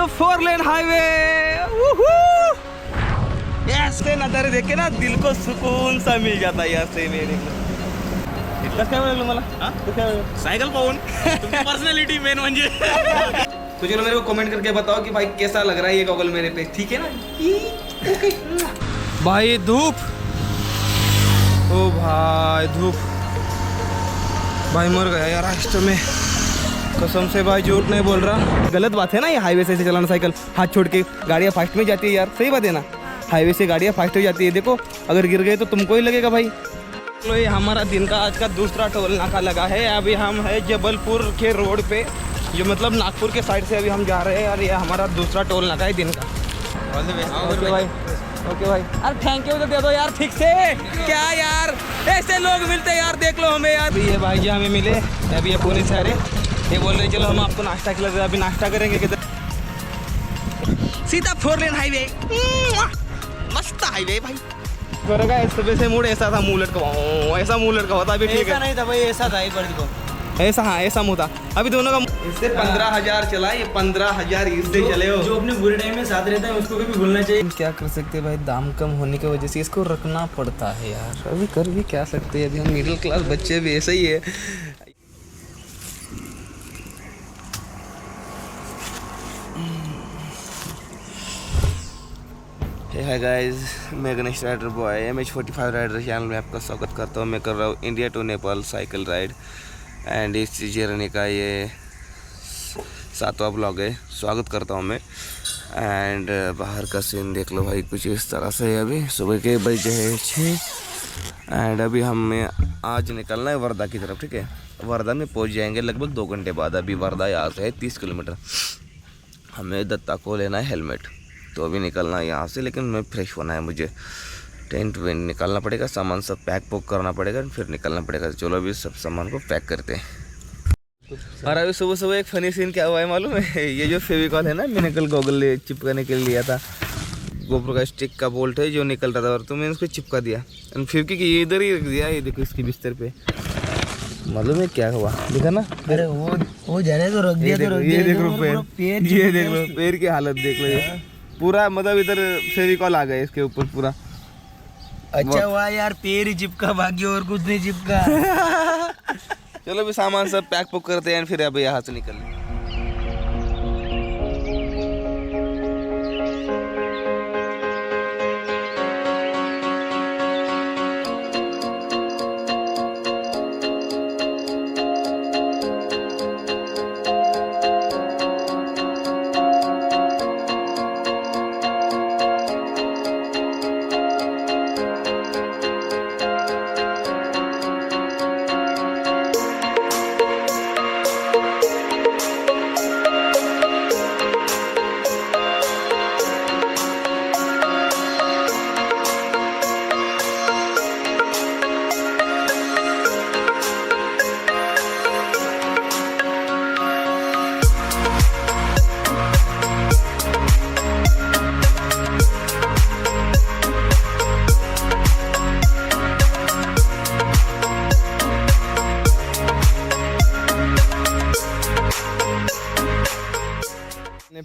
4 lane highway. ऐसे नजारे देख के ना दिल को सुकून सा मिल जाता है यार से मेरे को। इतकंच काय बोललो मला? सायकल पाहून तुमची पर्सनॅलिटी मेन म्हणजे। तो चलो मेरे को कमेंट करके बताओ कि भाई कैसा लग रहा है ये गॉगल मेरे पे, ठीक है ना? ओके भाई धूप, ओ भाई धूप, भाई मर गया यार रास्ते में कसम से भाई, झूठ नहीं बोल रहा। गलत बात है ना ये हाईवे से चलाना साइकिल, हाथ छोड़ के गाड़ियाँ फास्ट में जाती है यार, सही बात है ना? हाईवे से गाड़ियाँ फास्ट हो जाती है, देखो अगर गिर गए तो तुमको ही लगेगा भाई। तो ये हमारा दिन का आज का दूसरा टोल नाका लगा है। अभी हम है जबलपुर के रोड पे, जो मतलब नागपुर के साइड से अभी हम जा रहे हैं और ये हमारा दूसरा टोल नाका है दिन का। ओके भाई, ओके भाई। अरे थैंक यू तो दे दो यार ठीक से, क्या यार ऐसे लोग मिलते हैं यार, देख लो हमें यार। अभी ये भाई जी हमें मिले, अभी ये पुणे से आ रहे, ये बोल रहे चलो हम आपको नाश्ता खिला दे। अभी नाश्ता करेंगे किधर? सीधा 4 लेन हाईवे, मस्त हाईवे भाई। करेगा सुबह से मूड ऐसा था, मुंह लटका, ऐसा मुंह लटका होता। अभी ठीक है, नहीं था भाई, ऐसा था एक बार को ऐसा, हाँ ऐसा मुँह था। अभी दोनों का इससे 15,000 चला, ये 15,000 इससे चले हो। जो अपने बुरे टाइम में साथ रहता है उसको कभी भूलना चाहिए। क्या कर सकते हैं भाई, दाम कम होने की वजह से इसको रखना पड़ता है यार। अभी कर भी क्या सकते हैं, अभी हम मिडिल क्लास बच्चे भी ऐसे ही है। हाय गाइस, मैं Ganesh rider boy MH45 rider channel में आपका स्वागत करता हूँ। मैं कर रहा हूँ India to Nepal cycle ride and इस जर्नी का ये 7वां ब्लॉग है। स्वागत करता हूँ मैं। एंड बाहर का सीन देख लो भाई, कुछ इस तरह से है। अभी सुबह के बजे है 6 एंड अभी हमें आज निकलना है वर्धा की तरफ, ठीक है? वर्धा में पहुँच जाएंगे लगभग 2 घंटे बाद। अभी वर्धा यहाँ से है 30 किलोमीटर। हमें दत्ता को लेना है हेलमेट, तो अभी निकलना है यहाँ से। लेकिन मैं फ्रेश होना है, मुझे टेंट वेंट निकालना पड़ेगा, सामान सब पैक पोक करना पड़ेगा, फिर निकलना पड़ेगा। चलो अभी सब सामान को पैक करते हैं। और अभी सुबह सुबह एक फनी सीन क्या हुआ है मालूम है? ये जो फेविकॉल है ना, मैंने कल गॉगल चिपकाने के लिए लिया था, गोप्रो का स्टिक का बोल्ट है जो निकल रहा था, और तो मैंने उसको चिपका दिया एंड फिर कि ये इधर ही रख दिया। ये देखो इसके बिस्तर पे, मालूम है क्या हुआ? देखा ना? अरे वो जाने तो रख दिया, ये देख लो पैर, ये देख लो पैर की हालत देख लो, ये पूरा मतलब इधर फेविकॉल आ गया इसके ऊपर पूरा। अच्छा हुआ यार, पैर ही चिपका, बाकी और कुछ नहीं चिपका। चलो अभी सामान सब पैक पुक करते हैं, फिर अब यहाँ से निकल।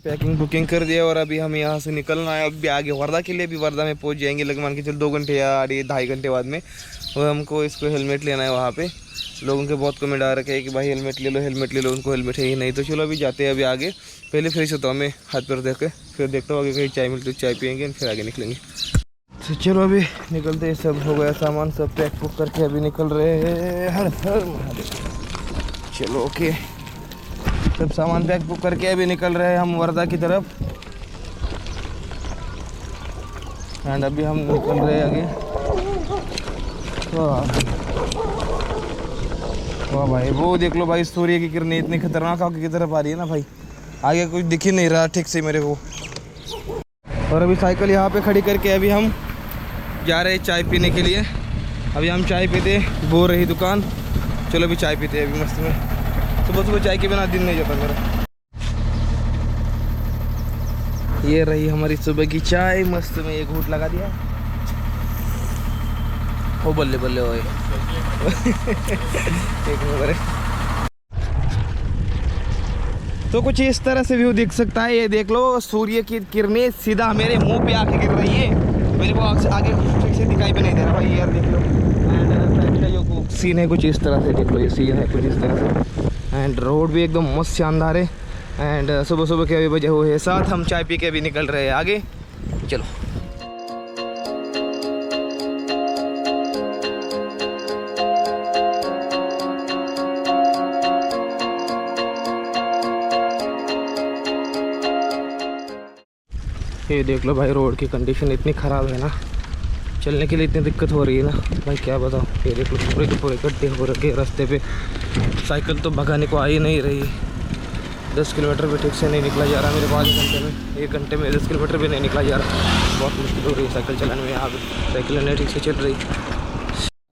पैकिंग बुकिंग कर दिया और अभी हम यहाँ से निकलना है। अभी आगे वर्धा के लिए, भी वर्धा में पहुँच जाएंगे लगभग मान के चल 2 घंटे या 2.5 घंटे बाद में। और हमको इसको हेलमेट लेना है। वहाँ पे लोगों के बहुत कमेंट आ रखे हैं कि भाई हेलमेट ले लो, हेलमेट ले लो। उनको हेलमेट है ही नहीं। तो चलो अभी जाते हैं अभी आगे। पहले फ्रेश होता हूँ मैं, हाथ पैर देख के, फिर देखता हूँ आगे कहीं चाय मिलती, चाय पियेंगे, फिर आगे निकलेंगे। तो चलो अभी निकलते हैं। सब हो गया सामान, सब पैक पुक करके अभी निकल रहे हैं। हर हर महादेव। चलो ओके, सब सामान पैक बुक करके अभी निकल रहे हैं हम वर्धा की तरफ। एंड अभी हम निकल रहे हैं आगे। वाह भाई, वो देख लो भाई, सूर्य की किरणें इतनी खतरनाक आगे की तरफ आ रही है ना भाई, आगे कुछ दिख ही नहीं रहा ठीक से मेरे को। और अभी साइकिल यहाँ पे खड़ी करके अभी हम जा रहे हैं चाय पीने के लिए। अभी हम चाय पीते, बोर रही दुकान। चलो अभी चाय पीते अभी मस्त में। सुबह सुबह चाय के बिना दिन नहीं जाता मेरा। ये रही हमारी सुबह की चाय, मस्त में एक घूंट लगा दिया। ओ बल्ले बल्ले ओए। एक नंबर है। तो कुछ इस तरह से व्यू दिख सकता है। ये देख लो सूर्य की किरणें सीधा मेरे मुंह पे आके गिर रही है। मेरे को आगे ठीक से दिखाई भी नहीं दे रहा भाई, यार देख लो। एंड जो सीन है कुछ इस तरह से, देख लो ये सीन है कुछ इस तरह से। एंड रोड भी एकदम मस्त शानदार है। एंड सुबह सुबह के अभी बजे हुए हैं 7, हम चाय पी के अभी निकल रहे हैं आगे। चलो ये देख लो भाई, रोड की कंडीशन इतनी ख़राब है ना, चलने के लिए इतनी दिक्कत हो रही है ना भाई, क्या बताऊँ। ये देख लो पूरे के पूरे गड्ढे हो रखे रास्ते पे, साइकिल तो भगाने को आ ही नहीं रही। 10 किलोमीटर भी ठीक से नहीं निकला जा रहा मेरे को, आधे घंटे में 1 घंटे में 10 किलोमीटर भी नहीं निकला जा रहा। बहुत मुश्किल हो रही है साइकिल चलाने में, यहाँ पर साइकिल नहीं ठीक से चल रही।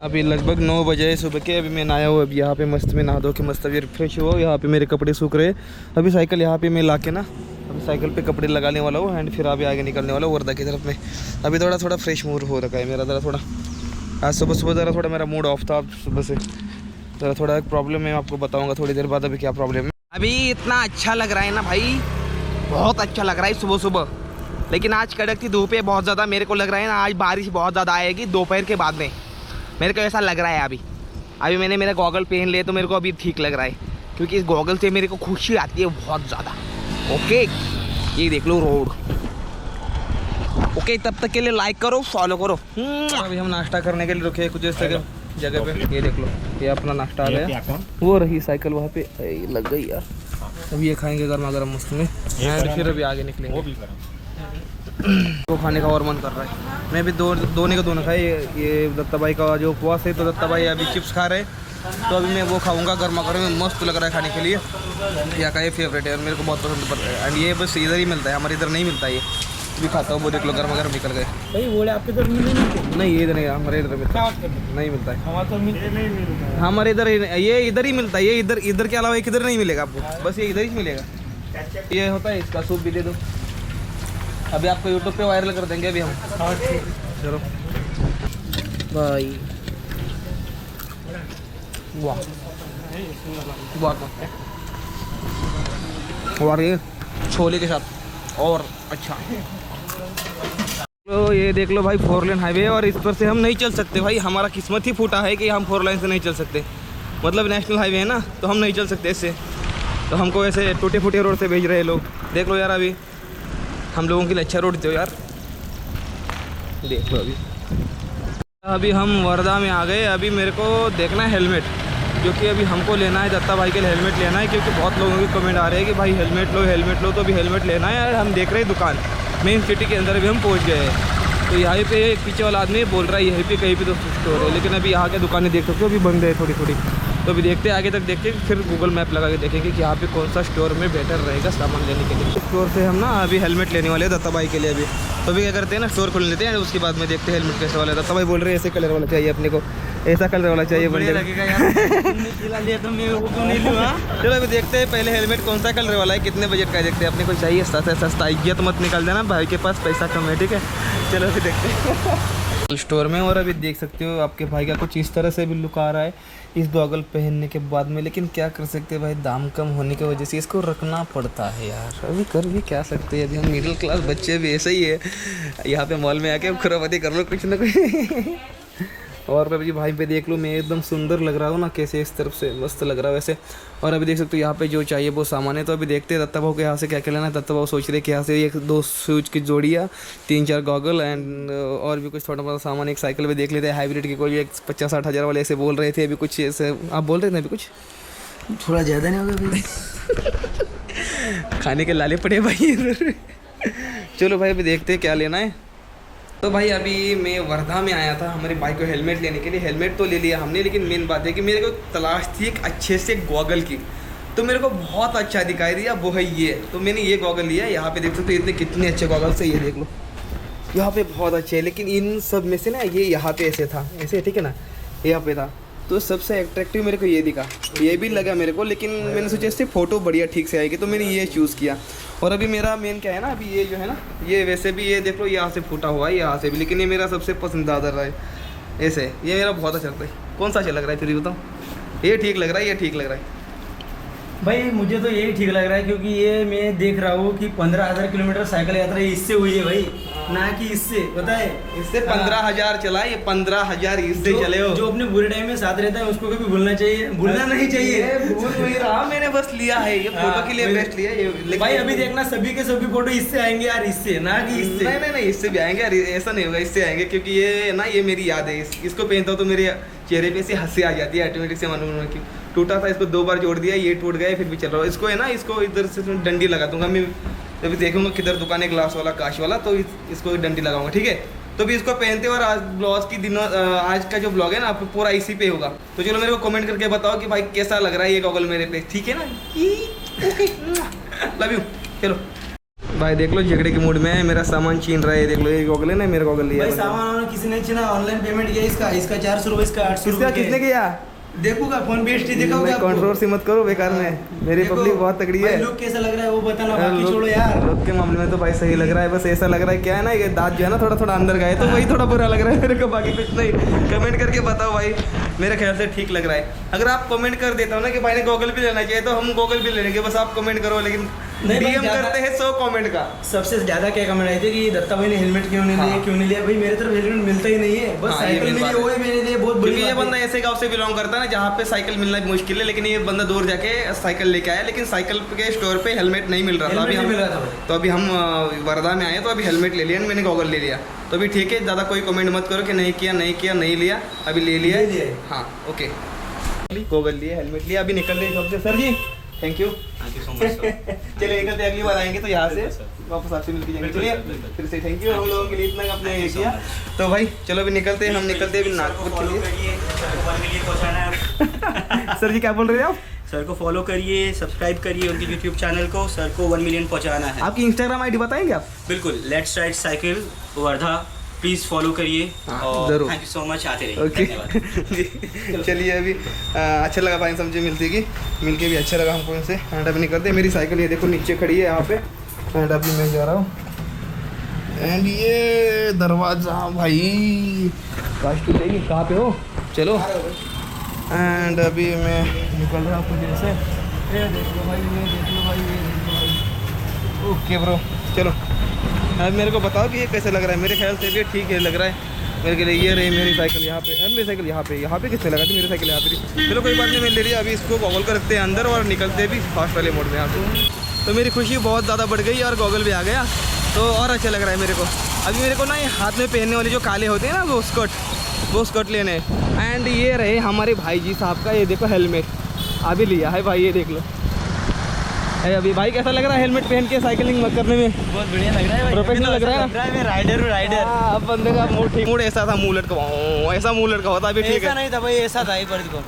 अभी लगभग 9 बजे सुबह के, अभी मैं नहाया हुआ, अभी यहाँ पे मस्त में नहा धो के मस्त अभी रिफ्रेश हुआ। यहाँ पे मेरे कपड़े सूख रहे। अभी साइकिल यहाँ पे मैं ला के ना, अभी साइकिल पे कपड़े लगाने वाला हूँ एंड फिर अभी आगे निकलने वाला हूँ वर्धा की तरफ में। अभी थोड़ा फ्रेश मूड हो रखा है मेरा, ज़रा थोड़ा आज सुबह ज़रा थोड़ा मेरा मूड ऑफ था सुबह से, ज़रा थोड़ा एक प्रॉब्लम है, आपको बताऊँगा थोड़ी देर बाद अभी क्या प्रॉब्लम है। अभी इतना अच्छा लग रहा है ना भाई, बहुत अच्छा लग रहा है सुबह सुबह। लेकिन आज कड़कती धूप है बहुत ज़्यादा, मेरे को लग रहा है ना आज बारिश बहुत ज़्यादा आएगी दोपहर के बाद में, मेरे को ऐसा लग रहा है। अभी मैंने मेरा गॉगल पहन लिया तो मेरे को अभी ठीक लग रहा है, क्योंकि इस गॉगल से मेरे को खुशी आती है बहुत ज़्यादा। ओके ये देख लो रोड। ओके तब तक के लिए लाइक करो, फॉलो करो। अभी हम नाश्ता करने के लिए रुके कुछ इस जगह पे। ये देख लो ये अपना नाश्ता आ गया, वो रही साइकिल वहाँ पे लग गई यार। अभी ये खाएंगे गर्मा गर्म मस्त में एंड फिर अभी आगे निकलेंगे। वो खाने का और मन कर रहा है। मैं भी दोनों का दोनों खाए। ये दत्ता भाई का जो उपवास है, तो दत्ता भाई अभी चिप्स खा रहे, तो अभी मैं वो खाऊंगा गर्मा गर्म, मस्त लग रहा है खाने के लिए। यहाँ का ये फेवरेट है और मेरे को बहुत पसंद पड़ता है। एंड ये बस इधर ही मिलता है, हमारे इधर नहीं मिलता ये। भी खाता हूँ वो देख लो गर्मा गर्म निकल गए। बोले आपके इधर नहीं ये इधर नहीं, हमारे इधर नहीं मिलता है। हमारे इधर ये इधर ही मिलता है। ये इधर के अलावा एक इधर नहीं मिलेगा आपको, बस ये इधर ही मिलेगा। ये होता है, इसका सूप भी दे दो। अभी आपको यूट्यूब पे वायरल कर देंगे अभी हम। चलो भाई, वाह और ये छोले के साथ और अच्छा। तो ये देख लो भाई 4 लेन हाईवे, और इस पर से हम नहीं चल सकते भाई। हमारा किस्मत ही फूटा है कि हम 4 लाइन से नहीं चल सकते। मतलब नेशनल हाईवे है ना, तो हम नहीं चल सकते इससे, तो हमको ऐसे टूटे फूटे रोड से भेज रहे हैं लोग। देख लो यार, अभी हम लोगों के लिए अच्छा रोड दो यार। देख लो अभी हम वर्धा में आ गए। अभी मेरे को देखना है हेलमेट, क्योंकि अभी हमको लेना है, दत्ता भाई के लिए हेलमेट लेना है। क्योंकि बहुत लोगों के कमेंट आ रहे हैं कि भाई हेलमेट लो, तो अभी हेलमेट लेना है यार। हम देख रहे हैं दुकान मेन सिटी के अंदर, अभी हम पहुंच गए हैं। तो यहाँ पे पीछे वाला आदमी बोल रहा है यहीं पे कहीं पे तो स्टोर है, लेकिन अभी यहाँ के दुकानें देख सकते हो अभी बंद है थोड़ी। तो अभी देखते हैं आगे तक, देखते फिर गूगल मैप लगा के देखेंगे कि यहाँ पे कौन सा स्टोर में बेटर रहेगा सामान लेने के लिए। स्टोर से हम ना अभी हेलमेट लेने वाले हैं दत्ता भाई के लिए अभी। तो अभी क्या करते हैं ना, स्टोर खोल लेते हैं, उसके बाद में देखते हैं हेलमेट कैसे वाला है। दत्ता भाई बोल रहे हैं ऐसे कलर वाला चाहिए अपने को, ऐसा कलर वाला चाहिए बन जाएगा। चलो अभी देखते हैं पहले हेलमेट कौन सा कलर वाला है, कितने बजट का है देखते हैं। अपने को चाहिए सस्ता, इज्जत मत निकाल देना, भाई के पास पैसा कम है, ठीक है। चलो अभी देखते हैं स्टोर में। और अभी देख सकते हो आपके भाई का कुछ इस तरह से भी लुक आ रहा है इस गॉगल पहनने के बाद में। लेकिन क्या कर सकते हैं भाई, दाम कम होने की वजह से इसको रखना पड़ता है यार। अभी कर भी क्या सकते हैं, अभी हम मिडिल क्लास बच्चे भी ऐसे ही है। यहाँ पे मॉल में आके खुराफाती कर लो कुछ ना कुछ। और अभी भाई पे देख लो, मैं एकदम सुंदर लग रहा हूँ ना, कैसे इस तरफ से मस्त लग रहा है वैसे। और अभी देख सकते हो यहाँ पे जो चाहिए वो सामान है। तो अभी देखते हैं दत्ता भाव के यहाँ से क्या क्या लेना है। दत्ता भाव सोच रहे कि यहाँ से 1-2 शूज की जोड़ियाँ, 3-4 गॉगल एंड और भी कुछ थोड़ा बहुत सामान। एक साइकिल भी देख लेते हैं हाइब्रिड की, कोई 50-60 हज़ार वाले ऐसे बोल रहे थे। अभी कुछ ऐसे आप बोल रहे थे अभी कुछ थोड़ा ज़्यादा नहीं होगा भाई। खाने के लाले पड़े भाई। चलो भाई अभी देखते हैं क्या लेना है। तो भाई अभी मैं वर्धा में आया था हमारी बाइक को हेलमेट लेने के लिए। हेलमेट तो ले लिया हमने, लेकिन मेन बात है कि मेरे को तलाश थी एक अच्छे से गॉगल की। तो मेरे को बहुत अच्छा दिखाई दिया, वो है ये। तो मैंने ये गॉगल लिया। यहाँ पे देख सकते हो इतने कितने अच्छे गॉगल्स है, ये देख लो यहाँ पे बहुत अच्छे है। लेकिन इन सब में से ना ये यहाँ पे ऐसे था, ऐसे ठीक है ना, यहाँ पे था। तो सबसे अट्रैक्टिव मेरे को ये दिखा, ये भी लगा मेरे को। लेकिन मैंने सोचा इससे फ़ोटो बढ़िया ठीक से आएगी, तो मैंने ये चूज़ किया। और अभी मेरा मेन क्या है ना, अभी ये जो है ना, ये वैसे भी ये देख लो यहाँ से फूटा हुआ है, यहाँ से भी। लेकिन ये मेरा सबसे पसंदीदा रहा है ऐसे, ये मेरा बहुत अच्छा लगता है। कौन सा अच्छा लग रहा है फिर बताओ? ये ठीक लग रहा है, ये ठीक लग रहा है। भाई मुझे तो यही ठीक लग रहा है, क्योंकि ये मैं देख रहा हूँ कि 15,000 किलोमीटर साइकिल यात्रा इससे हुई है भाई, ना कि इससे, पता है। इससे 15,000 चला, ये 15,000 इससे चले हो। जो अपने बुरे टाइम में साथ रहता है उसको कभी भूलना चाहिए, भूलना नहीं चाहिए। भूल नहीं रहा, मैंने बस लिया है ये फोटो के लिए बेस्ट लिया ये, लेकिन भाई अभी देखना सभी के सभी फोटो इससे आएंगे यार, इससे ना कि इससे। नहीं इससे भी आएंगे यार, ऐसा नहीं होगा, इससे आएंगे क्योंकि ये ना ये मेरी याद है। इसको पहनता हूँ तो मेरे चेहरे पे से हंसी आ जाती है ऑटोमेटिक से, मालूम कि टूटा था, इसको 2 बार जोड़ दिया, ये टूट गया, फिर भी चल रहा है। इसको है ना, इसको इधर से डंडी लगा दूंगा मैं, अभी देखूंगा किधर दुकान है ग्लास वाला कांच वाला, तो इसको डंडी लगाऊंगा, ठीक है। तो भी इसको पहनते, और आज ब्लॉग की दिनों आज का जो ब्लॉग है ना पूरा इसी पे होगा। तो चलो मेरे को कमेंट करके बताओ कि भाई कैसा लग रहा है ये गॉगल मेरे पे, ठीक है ना। Love you. चलो भाई देख लो झगड़े के मूड में है, मेरा सामान छीन रहा है, देख लो ये गॉगल है ना, मेरा गॉगल लिया भाई सामान किसी ने छीना, ऑनलाइन पेमेंट किया इसका 400 रुपये, इसका 800 इसका किसने किया? देखूंगा फोन पे हिस्ट्री दिखाऊंगा आपको। कंट्रोवर्सी मत करो बेकार में, मेरी पब्लिक बहुत तगड़ी है। लुक कैसा लग रहा है वो बताना, बाकी छोड़ो यार। लुक के मामले में तो भाई सही लग रहा है, बस ऐसा लग रहा है क्या है ना, ये दांत जो है ना थोड़ा थोड़ा अंदर गए, तो वही थोड़ा बुरा लग रहा है मेरे को, बाकी कुछ नहीं। कमेंट करके बताओ भाई, मेरे ख्याल से ठीक लग रहा है। अगर आप कमेंट कर देता हो ना कि भाई ने गॉगल भी लेना चाहिए, तो हम गॉगल भी ले लेंगे, बस आप कमेंट करो। लेकिन डीएम करते हैं 100 कमेंट का। सबसे ज्यादा क्या कमेंट आए थे कि दत्ता भाई ने हेलमेट क्यों नहीं लिया, क्यों नहीं लिया। भाई मेरे तरफ हेलमेट मिलता ही नहीं है, बस साइकिल मिली, वो ही मेरे लिए बहुत बड़ी। ये बंदा ऐसे गांव से बिलोंग करता है ना जहाँ पे साइकिल मिलना मुश्किल है, लेकिन ये बंदा दूर जाके साइकिल लेके आया, लेकिन साइकिल के स्टोर पे हेलमेट नहीं मिल रहा था। अभी हम वर्धा में आए तो अभी हेलमेट ले लिया, मैंने गॉगल ले लिया, तो अभी ठीक है। ज़्यादा कोई कमेंट मत करो कि नहीं किया नहीं लिया, अभी ले लिया। हाँ ओके, गॉगल लिए, हेलमेट लिया, अभी निकल रहे शॉप से। Sir ji thank you so much. चलिए निकलते, अगली बार आएंगे तो यहाँ से वापस आपसे मिलके जाएंगे। चलिए फिर से थैंक यू हम लोगों के लिए इतना आपने ये किया। तो भाई चलो अभी निकलते हैं, हम निकलते हैं अभी नागपुर के लिए। सर जी क्या बोल रहे हैं आप? सर को फॉलो करिए, सब्सक्राइब करिए उनके यूट्यूब चैनल को, सर को 1 मिलियन पहुंचाना है। आपकी इंस्टाग्राम आईडी बताएंगे आप? बिल्कुल, let's ride cycle Wardha, please follow करिए और जरूर। थैंक यू सो मच, आते रहिए। ओके धन्यवाद। चलिए अभी अच्छा लगा भाई समझे मिलती की, मिलके भी अच्छा लगा हमको इनसे। एंड अभी निकलते हैं, मेरी साइकिल ये देखो नीचे खड़ी है यहाँ पे, एंड अभी मैं जा रहा हूँ। एंड ये दरवाज़ा भाई काश टूटेगी, कहाँ पे हो? चलो एंड अभी मैं निकल रहा हूँ कुछ जैसे, ये देख लो भाई, ये देख लो भाई, ये देख लो भाई। ओके ब्रो चलो, अब मेरे को बताओ कि ये कैसे लग रहा है। मेरे ख्याल से भी ठीक है लग रहा है मेरे के लिए। ये रही मेरी साइकिल यहाँ पे, मेरी साइकिल यहाँ पे किसने लगा थी? मेरी साइकिल यहाँ पे थी। चलो कोई बात नहीं, मैं ले लिया। अभी इसको गॉगल को रखते हैं अंदर और निकलते भी फास्ट वाले मोड में यहाँ से। तो मेरी खुशी बहुत ज़्यादा बढ़ गई और गॉगल भी आ गया, तो और अच्छा लग रहा है मेरे को। अभी मेरे को ना ये हाथ में पहनने वाले जो काले होते हैं ना वो स्कर्ट लेने। एंड ये रहे हमारे भाई जी साहब का, ये देखो हेलमेट अभी लिया है भाई, ये देख लो। अभी भाई कैसा लग रहा है हेलमेट पहन के साइकिलिंग करने में? बहुत बढ़िया लग रहा है, प्रोफेशनल लग रहा है। मैं राइडर। अब बंदे का मूड ऐसा था, मुंह लटका, ऐसा मुंह लटका होता। अभी ठीक है, ऐसा नहीं था भाई, ऐसा था एक बार देखो,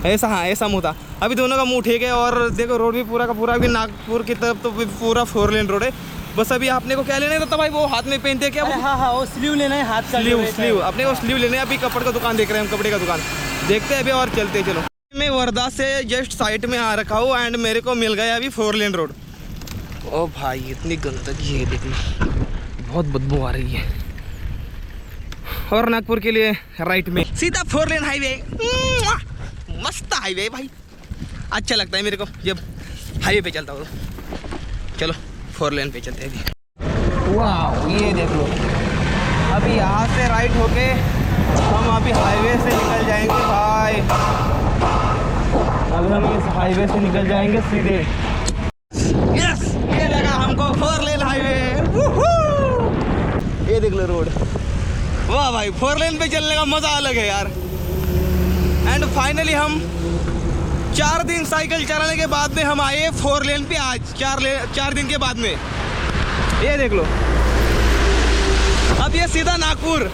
ऐसा हाँ ऐसा मुँह था। अभी दोनों का मुंह ठीक है। और देखो रोड भी पूरा का पूरा, अभी नागपुर की तरफ तो पूरा 4 लेन रोड है। बस अभी आपने को क्या लेना है? तो भाई वो हाथ में पहनते हैं क्या? हाँ वो स्लीव लेना है, हाथ का स्लीव अपने को स्लीव लेने हैं। अभी कपड़े का दुकान देख रहे हैं हम, कपड़े का दुकान देखते हैं अभी और चलते। चलो मैं वर्धा से जस्ट साइड में आ रखा हूँ एंड मेरे को मिल गया अभी 4 लेन रोड। ओ भाई इतनी गंदगी है, देख लो बहुत बदबू आ रही है। और नागपुर के लिए राइट में सीधा 4 लेन हाईवे, मस्त हाईवे भाई, अच्छा लगता है मेरे को जब हाईवे पे चलता हूँ। चलो 4 लेन पे चलते हैं अभी। वाह ये देख लो, अभी यहाँ से राइट होके हम अभी हाईवे से निकल जाएंगे भाई। अगर हम इस हाईवे से निकल जाएंगे सीधे, यस ये लगा हमको 4 लेन हाईवे। ये देख लो रोड, वाह भाई 4 लेन पे चलने का मजा अलग है यार। एंड फाइनली हम 4 दिन साइकिल चलाने के बाद में हम आए 4 लेन पे आज, 4 दिन के बाद में। ये देख लो, अब ये सीधा नागपुर।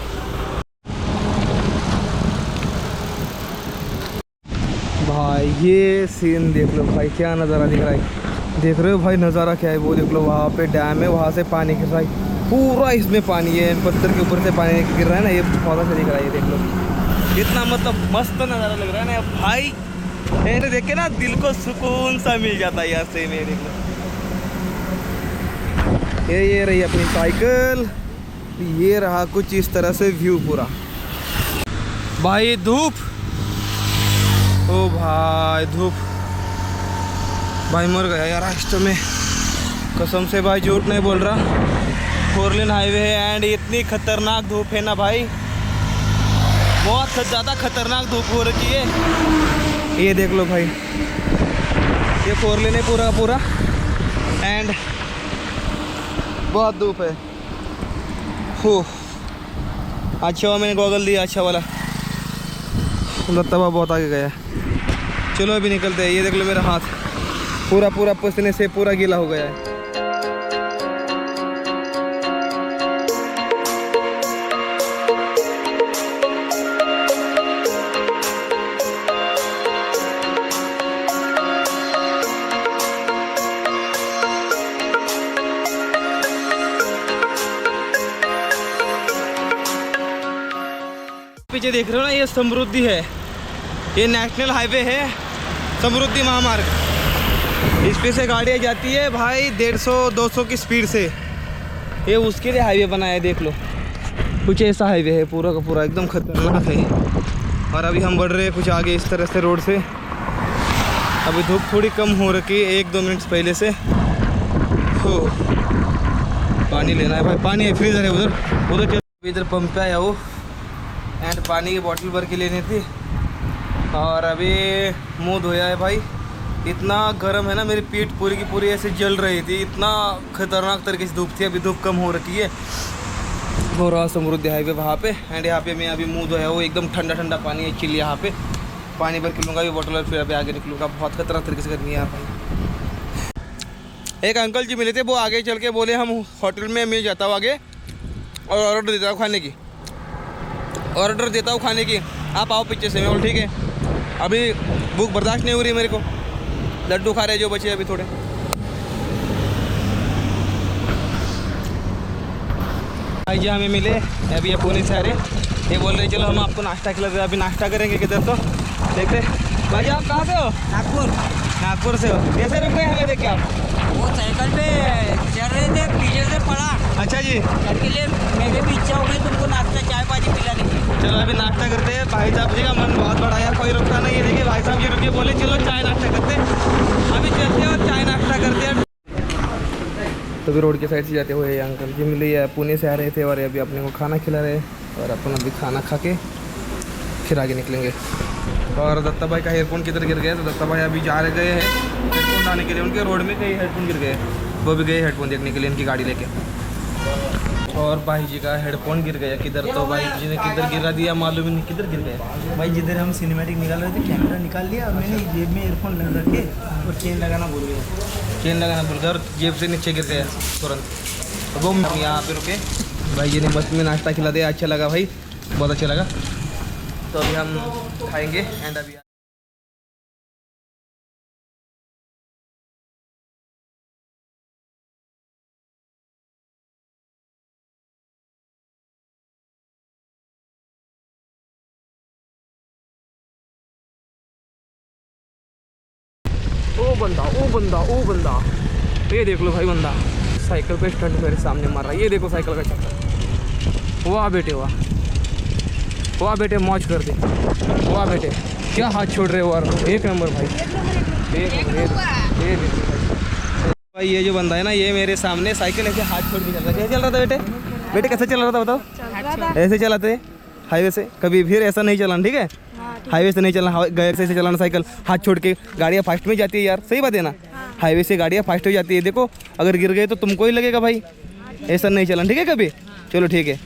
भाई ये सीन देख लो भाई, क्या नज़ारा दिख रहा है। देख रहे हो भाई नज़ारा क्या है? वो देख लो वहाँ पे डैम है, वहाँ से पानी गिर रहा है, पूरा इसमें पानी है, पत्थर के ऊपर से पानी गिर रहा है ना, ये बहुत अच्छा दिख रहा है। ये देख लो इतना मतलब मस्त नज़ारा लग रहा है ना भाई, ऐसे देख के ना दिल को सुकून सा मिल जाता है यार से। में देख लो ये रही अपनी साइकिल, ये रहा कुछ इस तरह से व्यू पूरा। भाई धूप, ओ भाई धूप भाई मर गया यार रास्ते में, कसम से भाई झूठ नहीं बोल रहा। 4 लेन हाईवे है एंड इतनी खतरनाक धूप है ना भाई, बहुत ज़्यादा खतरनाक धूप हो रखी है। ये देख लो भाई, ये 4 लेन है पूरा का पूरा एंड बहुत धूप है। हो अच्छा हुआ मैंने गॉगल दिया, अच्छा वाला, तवा बहुत आगे गया। चलो अभी निकलते हैं। ये देख लो मेरा हाथ पूरा पूरा पसीने से पूरा गीला हो गया है। पीछे देख रहे हो ना, ये समृद्धि है, ये नेशनल हाईवे है, समृद्धि महामार्ग। इस पे से गाड़ियाँ जाती है भाई 150-200 की स्पीड से। ये उसके लिए हाईवे बनाया है, देख लो कुछ ऐसा हाईवे है पूरा का पूरा, एकदम खतरनाक है। और अभी हम बढ़ रहे हैं कुछ आगे इस तरह से रोड से। अभी धूप थोड़ी कम हो रखी है 1-2 मिनट पहले से। हो पानी लेना है भाई, पानी है, फ्रीजर है उधर इधर पंप पे आया हो एंड पानी की बोतल भर के लेनी थी। और अभी मुंह धोया है भाई, इतना गर्म है ना, मेरी पीठ पूरी की पूरी ऐसे जल रही थी, इतना खतरनाक तरीके से धूप थी। अभी धूप कम हो रखी है, हो रहा समृद्धि हाईवे वहाँ पे एंड यहाँ पे मैं अभी मुंह धोया हूँ, एकदम ठंडा ठंडा पानी है, चिल। यहाँ पे पानी भर के लूँगा अभी बोतल और फिर अभी आगे निकलूँगा। बहुत खतरनाक तरीके से गर्मी है यहाँ भाई। एक अंकल जी मिले थे, वो आगे चल के बोले हम होटल में मिल जाता हूँ आगे और ऑर्डर देता हूँ खाने की, ऑर्डर देता हूँ खाने की, आप आओ पीछे से। मैं बोल ठीक है। अभी भूख बर्दाश्त नहीं हो रही मेरे को, लड्डू खा रहे जो बचे अभी थोड़े। भाई जी हमें मिले अभी, ये पुणे से आ रहे, ये बोल रहे चलो हम आपको नाश्ता खिला दे। अभी नाश्ता करेंगे किधर तो देखते। भाई आप कहाँ से हो? नागपुर। नागपुर से हो, कैसे रुक गए हमें देख के आप? वो साइकिल पे चल रहे थे, पीछे से पड़ा। अच्छा जी, के लिए मेरे भी इच्छा हो गई तुमको नाश्ता चाय पानी पिलाने की। चलो अभी नाश्ता करते हैं। भाई साहब जी का मन बहुत बड़ा है, कोई रुकता नहीं है। देखिए भाई साहब जी रुके, बोले चलो चाय नाश्ता करते हैं। अभी चलते हैं और चाय नाश्ता करते हैं। तो भी रोड के साइड से जाते हुए ये अंकल जी मिले, या पुणे से आ रहे थे और अभी अपने को खाना खिला रहे हैं और अपन अभी खाना खा के फिर आगे निकलेंगे। और दत्ता भाई का हेडफोन किधर गिर गया, तो दत्ता भाई अभी जा रहे गए हैं हेडफोन लाने के लिए। उनके रोड में कई हेडफोन गिर गए, वो भी गए हेडफोन देखने के लिए इनकी गाड़ी लेके। और भाई जी का हेडफोन गिर गया किधर, तो भाई जी ने किधर गिरा दिया मालूम ही नहीं, किधर गिर गया। भाई जिधर हम सिनेमैटिक निकाल रहे थे कैमरा निकाल लिया और मैंने जेब में ईयरफोन लग रखे और चेन लगाना भूल गया। चेन लगाना भूल गया और जेब से नीचे गिर गया तुरंत। तो वो हम यहाँ पे रुके, भाई जी ने मस्त में नाश्ता खिला दिया, अच्छा लगा भाई, बहुत अच्छा लगा। तो अभी हम खाएंगे एंड अभी ओ बंदा ये देख लो भाई, बंदा साइकिल पे स्टंट मेरे सामने मार रहा है। ये देखो साइकिल का चक्कर। वाह बेटे मौज कर दे, वाह बेटे क्या हाथ छोड़ रहे हो यार, एक नंबर भाई। भाई ये जो बंदा है ना, ये मेरे सामने साइकिल ऐसे हाथ छोड़ के चल रहा है। कैसे चल रहा था बेटे कैसे चल रहा था बताओ? ऐसे चलाते हाईवे से, कभी फिर ऐसा नहीं चलाना, ठीक है? हाईवे से नहीं चलना, गैर से चलाना साइकिल हाथ छोड़ के। गाड़ियाँ फास्ट में जाती है यार, सही बात है ना? हाईवे से गाड़ियाँ फास्ट हो जाती है। देखो अगर गिर गए तो तुमको ही लगेगा भाई, ऐसा नहीं चलाना, ठीक है? कभी चलो ठीक है,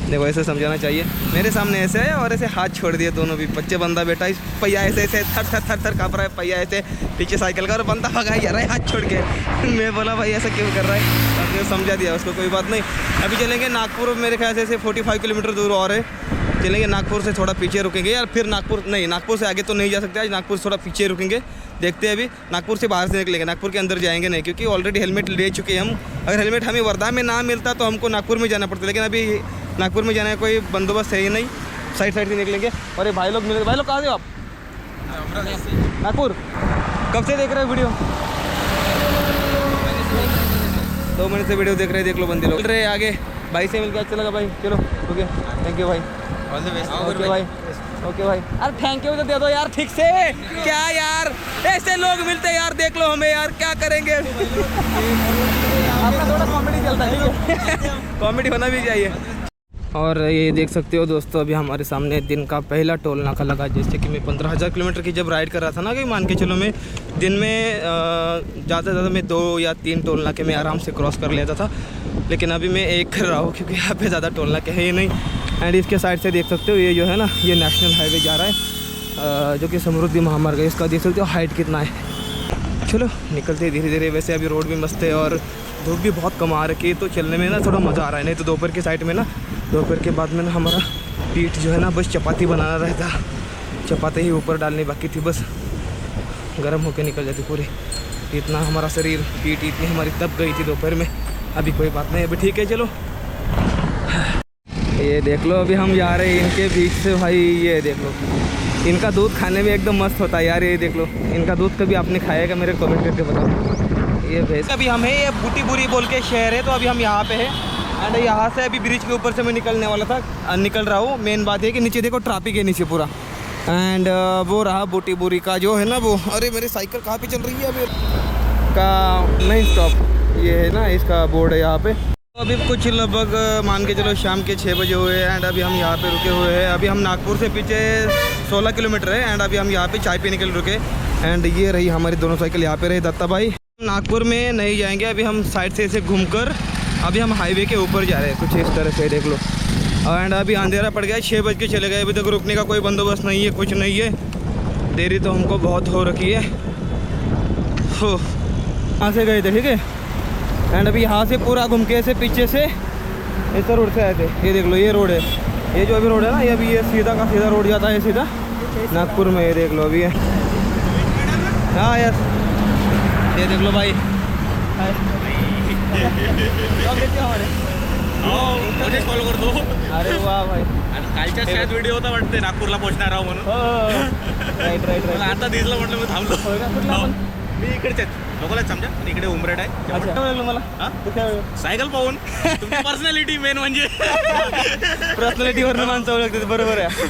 देखो ऐसे समझाना चाहिए। मेरे सामने ऐसे है और ऐसे हाथ छोड़ दिए दोनों भी, बच्चे बंदा बेटा इस पहिया ऐसे ऐसे थर काँप रहा है पहिया ऐसे पीछे साइकिल का, और बंदा भगा जा रहा है हाथ छोड़ के। मैं बोला भाई ऐसा क्यों कर रहा है, आपने समझा दिया उसको, कोई बात नहीं। अभी चलेंगे नागपुर, मेरे ख्याल से ऐसे 45 किलोमीटर दूर और है, चलेंगे। नागपुर से थोड़ा पीछे रुकेंगे यार, फिर नागपुर से आगे तो नहीं जा सकते आज, नागपुर से थोड़ा पीछे रुकेंगे। देखते हैं अभी नागपुर से बाहर से निकलेंगे, नागपुर के अंदर जाएंगे नहीं, क्योंकि ऑलरेडी हेलमेट ले चुके हैं हम। अगर हेलमेट हमें वर्धा में ना मिलता तो हमको नागपुर में जाना पड़ता, लेकिन अभी नागपुर में जाने का कोई बंदोबस्त है ही नहीं। साइड से निकलेंगे। और ये भाई लोग मिले, भाई लोग कहाँ से हो आप? नागपुर। कब से देख रहे हो वीडियो? 2 महीने से वीडियो देख रहे हैं, देख लो बंदे लोग। चल रहे आगे, भाई से मिलकर अच्छा लगा भाई, चलो ओके, थैंक यू भाई, ऑल द बेस्ट। ओके भाई, ओके भाई, अरे थैंक यू तो दे दो यार ठीक से। क्या यार, ऐसे लोग मिलते हैं यार, देख लो हमें यार, क्या करेंगे। आपका थोड़ा कॉमेडी चलता है, ठीक है। कॉमेडी होना भी चाहिए। और ये देख सकते हो दोस्तों, अभी हमारे सामने दिन का पहला टोल नाका लगा। जैसे कि मैं 15,000 किलोमीटर की जब राइड कर रहा था ना, कि मान के चलो मैं दिन में ज़्यादा से ज़्यादा मैं 2 या 3 टोल नाके में आराम से क्रॉस कर लेता था, लेकिन अभी मैं 1 कर रहा हूँ क्योंकि यहाँ पे ज़्यादा टोल नाके है ही नहीं। एंड इसके साइड से देख सकते हो, ये जो है ना, ये नेशनल हाईवे जा रहा है जो कि समृद्धि महामार्ग है। इसका देख सकते हो हाइट कितना है। चलो निकलते धीरे धीरे। वैसे अभी रोड भी मस्त है और धूप भी बहुत कम आ रखी है, तो चलने में ना थोड़ा मज़ा आ रहा है। नहीं तो दोपहर के साइड में ना, दोपहर के बाद में ना हमारा पीठ जो है ना, बस चपाती बनाना रहता, चपाती ही ऊपर डालनी बाकी थी, बस गर्म होकर निकल जाती पूरी। इतना हमारा शरीर, पीठ इतनी हमारी तप गई थी दोपहर में। अभी कोई बात नहीं, अभी ठीक है। चलो ये देख लो, अभी हम जा रहे हैं इनके बीच से भाई। ये देख लो, इनका दूध खाने में एकदम मस्त होता है यार। ये देख लो, इनका दूध कभी आपने खाएगा मेरे कमेंट करके बताओ। ये भैंस, अभी हम है, ये बूटीपुरी बोल के शहर है, तो अभी हम यहाँ पे हैं। एंड यहाँ से अभी ब्रिज के ऊपर से मैं निकलने वाला था, निकल रहा हूँ। मेन बात है कि नीचे देखो ट्रैफिक है नीचे पूरा। एंड वो रहा बूटीपुरी का जो है ना वो, अरे मेरी साइकिल कहाँ पे चल रही है अभी का नहीं स्टॉप, ये है ना इसका बोर्ड है यहाँ पे। तो अभी कुछ लगभग मान के चलो शाम के 6 बजे हुए हैं। एंड अभी हम यहाँ पे रुके हुए हैं। अभी हम नागपुर से पीछे 16 किलोमीटर है। एंड अभी हम यहाँ पे चाय पीने के लिए रुके। एंड ये रही हमारी दोनों साइकिल यहाँ पे रही दत्ता भाई। नागपुर में नहीं जाएंगे, अभी हम साइड से ऐसे घूमकर अभी हम हाईवे के ऊपर जा रहे हैं, कुछ इस तरह से देख लो। एंड अभी अंधेरा पड़ गया, 6 बज के चले गए। अभी तक रुकने का कोई बंदोबस्त नहीं है, कुछ नहीं है। देरी तो हमको बहुत हो रखी है। हो यहाँ से गए थे, ठीक है। एंड अभी यहाँ से पूरा घूम के ऐसे पीछे से ऐसा रोड से आए थे। ये देख लो, ये रोड है, ये जो अभी रोड है ना, ये अभी ये सीधा का सीधा रोड जाता है सीधा नागपुर में। ये देख लो अभी है, हाँ यार, ये देख लो भाई। मुझे फॉलो कर दो। अरे वाह भाई, कालच्या शाळेत व्हिडिओ होता वाटते, नागपूरला पोहोचणार आहो म्हणून. राईट राईट मला राईट. आता दिसलं म्हटलं मी थांबलो. हो. मी इकडेच लोकलच समजा, आणि इकडे उमरेड आहे. अच्छा मला हा? कुठे सायकल पाहून तुमची पर्सनॅलिटी मेन म्हणजे पर्सनॅलिटीवरनं माणसं ओळखते, बरोबर आहे.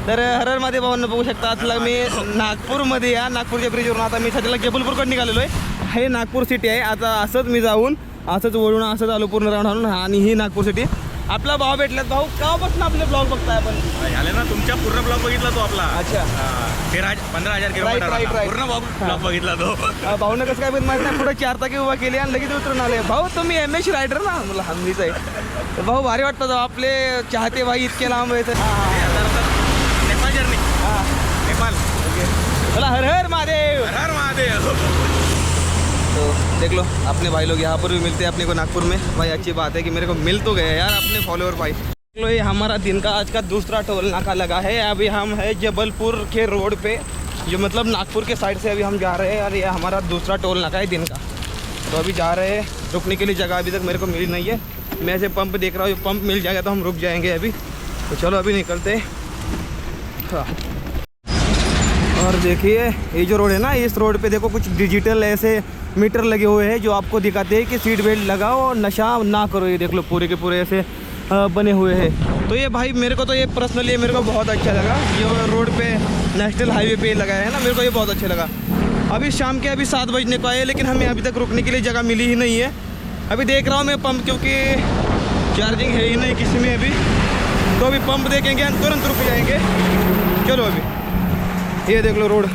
तर हर हर महादेव भावांना बघू शकता, आज मी नागपूरमध्ये या नागपूरच्या ब्रिजवरून आता मी सध्याला जबलपूरकडे निघालेलो आहे. हे नागपूर सिटी आहे. आता असंच मी जाऊन असंच वळून असंच आलो पूर्ण राऊंड आणून. आणि ही नागपूर सिटी. आपला भाव भेटलात. भाऊ केव्हापासून आपले ब्लॉग बघताय आपण? झाले ना, तुमच्या पूर्ण ब्लॉग बघितला तो आपला. अच्छा, 15,000 किलोमीटर पूर्ण ब्लॉग बघितला तो. भाऊनं कसं काय माहिती नाही, पुढे 4 चाकी उभा केली आणि लगेच उतरून आले. भाऊ तुम्ही MS रायडर ना? मला हल्लीच आहे. तर भाऊ भारी वाटतं आपले चाहते भाई इतके लांब आहे. नेपाळ जर्नी. हां, नेपाल. चला हर हर महादेव. हर महादेव. तो देख लो, अपने भाई लोग यहाँ पर भी मिलते हैं अपने को नागपुर में। भाई अच्छी बात है कि मेरे को मिल तो गए यार अपने फॉलोअर भाई। देख लो, ये हमारा दिन का आज का दूसरा टोल नाका लगा है। अभी हम है जबलपुर के रोड पे, जो मतलब नागपुर के साइड से अभी हम जा रहे हैं। और ये हमारा दूसरा टोल नाका है दिन का। तो अभी जा रहे हैं, रुकने के लिए जगह अभी तक मेरे को मिली नहीं है। मैं ऐसे पंप देख रहा हूँ, पंप मिल जाएगा तो हम रुक जाएंगे अभी। तो चलो अभी निकलते हैं। हाँ, और देखिए ये जो रोड है ना, इस रोड पे देखो कुछ डिजिटल ऐसे मीटर लगे हुए हैं जो आपको दिखाते हैं कि सीट बेल्ट लगाओ और नशा ना करो। ये देख लो पूरे के पूरे ऐसे बने हुए हैं। तो ये भाई मेरे को तो ये पर्सनली मेरे को बहुत अच्छा लगा। ये रोड पे नेशनल हाईवे पे लगाया है ना, मेरे को ये बहुत अच्छा लगा। अभी शाम के 7 बजने को आए, लेकिन हमें अभी तक रुकने के लिए जगह मिली ही नहीं है। अभी देख रहा हूँ मैं पंप, क्योंकि चार्जिंग है ही नहीं किसी में अभी। तो अभी पंप देखेंगे, तुरंत रुक जाएंगे। चलो अभी ये देख लो रोड।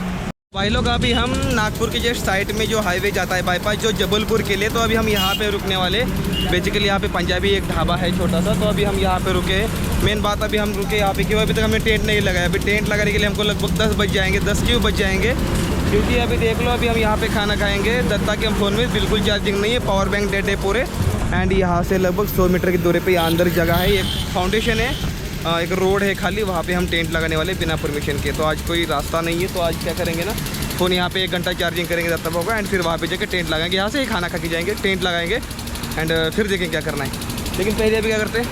भाई लोग अभी हम नागपुर के जस्ट साइड में जो हाईवे जाता है बाईपास, जो जबलपुर के लिए, तो अभी हम यहाँ पे रुकने वाले। बेसिकली यहाँ पे पंजाबी एक ढाबा है छोटा सा, तो अभी हम यहाँ पे रुके। मेन बात अभी हम रुके यहाँ पे क्यों, अभी तक हमने टेंट नहीं लगाया। अभी टेंट लगाने के लिए हमको लगभग 10 बज जाएंगे, 10 क्यों बज जाएंगे, क्योंकि अभी देख लो अभी हम यहाँ पे खाना खाएंगे। दत्ता के फ़ोन में बिल्कुल चार्जिंग नहीं है, पावर बैंक डेड है पूरे। एंड यहाँ से लगभग 100 मीटर की दूरी पे अंदर जगह है, एक फाउंडेशन है, एक रोड है खाली, वहाँ पे हम टेंट लगाने वाले बिना परमिशन के। तो आज कोई रास्ता नहीं है, तो आज क्या करेंगे ना, फ़ोन यहाँ पे 1 घंटा चार्जिंग करेंगे दत्ता होगा। एंड फिर वहाँ पे जाके टेंट लगाएंगे, यहाँ से ही खाना खा के जाएंगे, टेंट लगाएंगे। एंड फिर देखेंगे क्या करना है। लेकिन पहले अभी क्या करते हैं,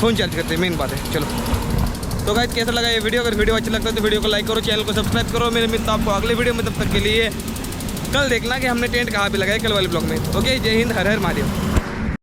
फ़ोन चार्ज करते हैं, मेन बात है। चलो तो गाइस कैसा लगा ये वीडियो? अगर वीडियो अच्छा लगता है तो वीडियो को लाइक करो, चैनल को सब्सक्राइब करो। मेरे मिलता आपको अगले वीडियो में, तब तक के लिए कल देखना कि हमने टेंट कहाँ पे लगाया कल वाले ब्लॉग में। ओके, जय हिंद, हर हर महादेव।